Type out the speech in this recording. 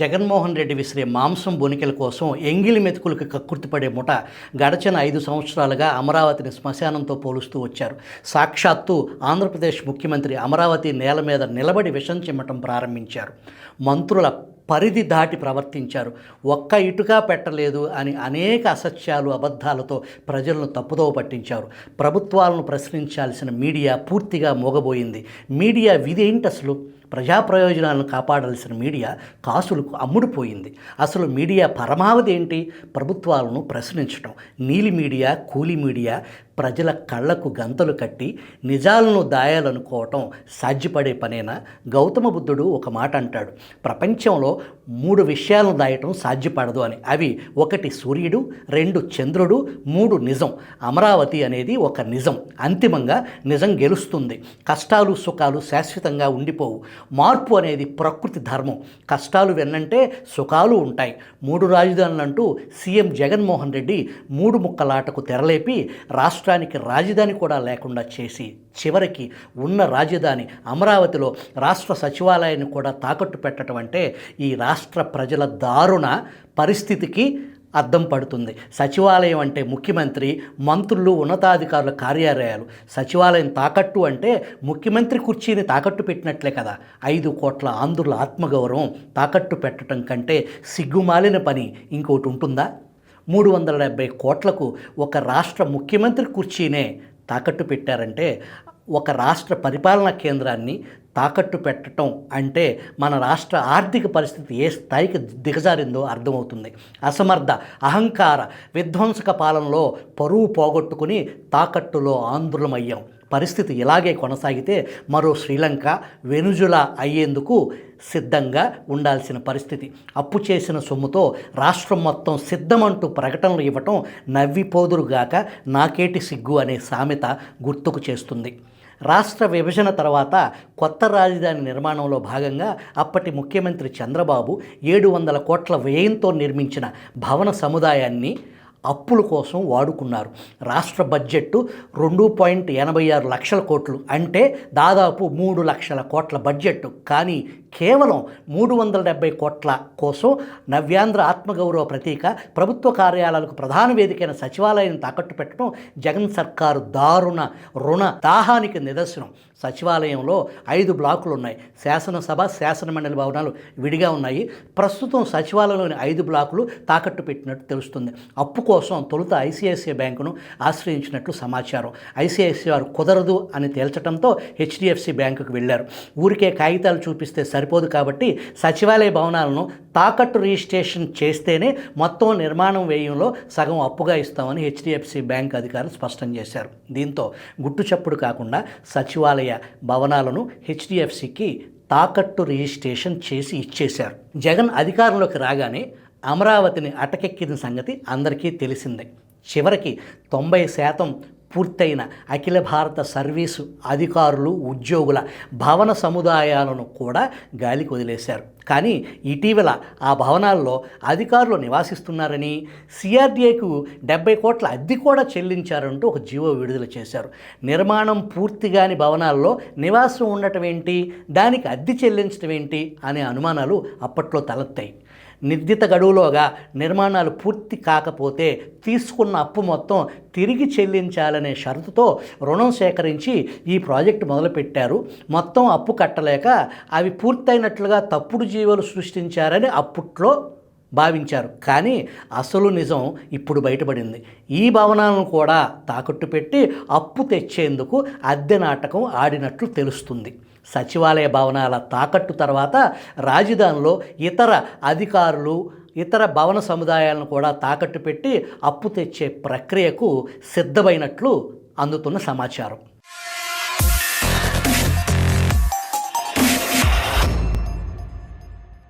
జగన్మోహన్ రెడ్డి విసిరే మాంసం బొనికెల కోసం ఎంగిలి మెతుకులకు కక్కుర్తిపడే ముఠ గడచిన 5 సంవత్సరాలుగా అమరావతిని శ్మశానంతో పోలుస్తూ వచ్చారు. సాక్షాత్తు ఆంధ్రప్రదేశ్ ముఖ్యమంత్రి అమరావతి నేల మీద నిలబడి విషం చిమ్మటం ప్రారంభించారు. మంత్రుల పరిధి దాటి ప్రవర్తించారు. ఒక్క ఇటుక పెట్టలేదు అని అనేక అసత్యాలు అబద్ధాలతో ప్రజలను తప్పుదోవ పట్టించారు. ప్రభుత్వాలను ప్రశ్నించాల్సిన మీడియా పూర్తిగా మోగబోయింది. మీడియా విధేంటి అసలు? ప్రజా ప్రయోజనాలను కాపాడాల్సిన మీడియా కాసులకు అమ్ముడుపోయింది. అసలు మీడియా పరమావధి ఏంటి? ప్రభుత్వాలను ప్రశ్నించడం. నీలి మీడియా, కూలి మీడియా ప్రజల కళ్లకు గంతలు కట్టి నిజాలను దాయాలనుకోవటం సాధ్యపడే పనేనా? గౌతమ బుద్ధుడు ఒక మాట అంటాడు, ప్రపంచంలో 3 విషయాలను దాయటం సాధ్యపడదు అని. అవి 1 సూర్యుడు, 2 చంద్రుడు, 3 నిజం. అమరావతి అనేది ఒక నిజం. అంతిమంగా నిజం గెలుస్తుంది. కష్టాలు సుఖాలు శాశ్వతంగా ఉండిపోవు. మార్పు అనేది ప్రకృతి ధర్మం. కష్టాలు వెన్నంటే సుఖాలు ఉంటాయి. 3 రాజధానులు అంటూ సీఎం జగన్మోహన్ రెడ్డి 3 ముక్కలాటకు తెరలేపి రాష్ట్రానికి రాజధాని కూడా లేకుండా చేసి చివరికి ఉన్న రాజధాని అమరావతిలో రాష్ట్ర సచివాలయాన్ని కూడా తాకట్టు పెట్టడం అంటే ఈ రాష్ట్ర ప్రజల దారుణ పరిస్థితికి అద్దం పడుతుంది. సచివాలయం అంటే ముఖ్యమంత్రి, మంత్రులు, ఉన్నతాధికారుల కార్యాలయాలు. సచివాలయం తాకట్టు అంటే ముఖ్యమంత్రి కుర్చీని తాకట్టు పెట్టినట్లే కదా. 5 కోట్ల ఆంధ్రుల ఆత్మగౌరవం తాకట్టు పెట్టడం కంటే సిగ్గుమాలిన పని ఇంకోటి ఉంటుందా? 370 కోట్లకు ఒక రాష్ట్ర ముఖ్యమంత్రి కుర్చీనే తాకట్టు పెట్టారంటే ఒక రాష్ట్ర పరిపాలనా కేంద్రాన్ని తాకట్టు పెట్టడం అంటే మన రాష్ట్ర ఆర్థిక పరిస్థితి ఏ స్థాయికి దిగజారిందో అర్థమవుతుంది. అసమర్థ అహంకార విధ్వంసక పాలనలో పరువు పోగొట్టుకుని తాకట్టులో ఆంధ్రులమయ్యాం. పరిస్థితి ఇలాగే కొనసాగితే మరో శ్రీలంక, వెనుజులా అయ్యేందుకు సిద్ధంగా ఉండాల్సిన పరిస్థితి. అప్పు చేసిన సొమ్ముతో రాష్ట్రం మొత్తం సిద్ధమంటూ ప్రకటనలు ఇవ్వటం నవ్విపోదురుగాక నాకేటి సిగ్గు అనే సామెత గుర్తుకు చేస్తుంది. రాష్ట్ర విభజన తర్వాత కొత్త రాజధాని నిర్మాణంలో భాగంగా అప్పటి ముఖ్యమంత్రి చంద్రబాబు 700 కోట్ల వ్యయంతో నిర్మించిన భవన సముదాయాన్ని అప్పుల కోసం వాడుకున్నారు. రాష్ట్ర బడ్జెట్ 2.86 లక్షల కోట్లు అంటే దాదాపు 3 లక్షల కోట్ల బడ్జెట్. కానీ కేవలం 370 కోట్ల కోసం నవ్యాంధ్ర ఆత్మగౌరవ ప్రతీక ప్రభుత్వ కార్యాలయాలకు ప్రధాన వేదికైన సచివాలయాన్ని తాకట్టు పెట్టడం జగన్ సర్కారు దారుణ రుణ దాహానికి నిదర్శనం. సచివాలయంలో 5 బ్లాకులు ఉన్నాయి. శాసనసభ, శాసనమండలి భవనాలు విడిగా ఉన్నాయి. ప్రస్తుతం సచివాలయంలోని 5 బ్లాకులు తాకట్టు పెట్టినట్టు తెలుస్తుంది. అప్పు కోసం తొలుత ఐసిఐసిఐ బ్యాంకును ఆశ్రయించినట్లు సమాచారం. ఐసిఐసిఐ వారు కుదరదు అని తేల్చడంతో హెచ్డిఎఫ్సి బ్యాంకుకు వెళ్లారు. ఊరికే కాగితాలు చూపిస్తే సరిపోదు కాబట్టి సచివాలయ భవనాలను తాకట్టు రిజిస్ట్రేషన్ చేస్తేనే మొత్తం నిర్మాణం వ్యయంలో సగం అప్పుగా ఇస్తామని హెచ్డిఎఫ్సి బ్యాంక్ అధికారులు స్పష్టం చేశారు. దీంతో గుట్టు చప్పుడు కాకుండా సచివాలయ భవనాలను హెచ్డిఎఫ్సికి తాకట్టు రిజిస్ట్రేషన్ చేసి ఇచ్చేశారు. జగన్ అధికారంలోకి రాగానే అమరావతిని అటకెక్కిన సంగతి అందరికీ తెలిసిందే. చివరికి 90% పూర్తయిన అఖిల భారత సర్వీసు అధికారులు, ఉద్యోగుల భవన సముదాయాలను కూడా గాలికి వదిలేశారు. కానీ ఇటీవల ఆ భవనాల్లో అధికారులు నివాసిస్తున్నారని, సిఆర్డీఏకు 70 కోట్ల అద్దె కూడా చెల్లించారంటూ ఒక జీవో విడుదల చేశారు. నిర్మాణం పూర్తిగాని భవనాల్లో నివాసం ఉండటం ఏంటి, దానికి అద్దె చెల్లించడం ఏంటి అనే అనుమానాలు అప్పట్లో తలెత్తాయి. నిర్దిత గడువులోగా నిర్మాణాలు పూర్తి కాకపోతే తీసుకున్న అప్పు మొత్తం తిరిగి చెల్లించాలనే షరతుతో రుణం సేకరించి ఈ ప్రాజెక్టు మొదలుపెట్టారు. మొత్తం అప్పు కట్టలేక అవి పూర్తయినట్లుగా తప్పుడు జీవోలు సృష్టించారని అప్పట్లో భావించారు. కానీ అసలు నిజం ఇప్పుడు బయటపడింది. ఈ భవనాలను కూడా తాకట్టు పెట్టి అప్పు తెచ్చేందుకు అద్దె నాటకం ఆడినట్లు తెలుస్తుంది. సచివాలయ భవనాల తాకట్టు తర్వాత రాజధానిలో ఇతర అధికారులు, ఇతర భవన సముదాయాలను కూడా తాకట్టు పెట్టి అప్పు తెచ్చే ప్రక్రియకు సిద్ధమైనట్లు అందుతున్న సమాచారం.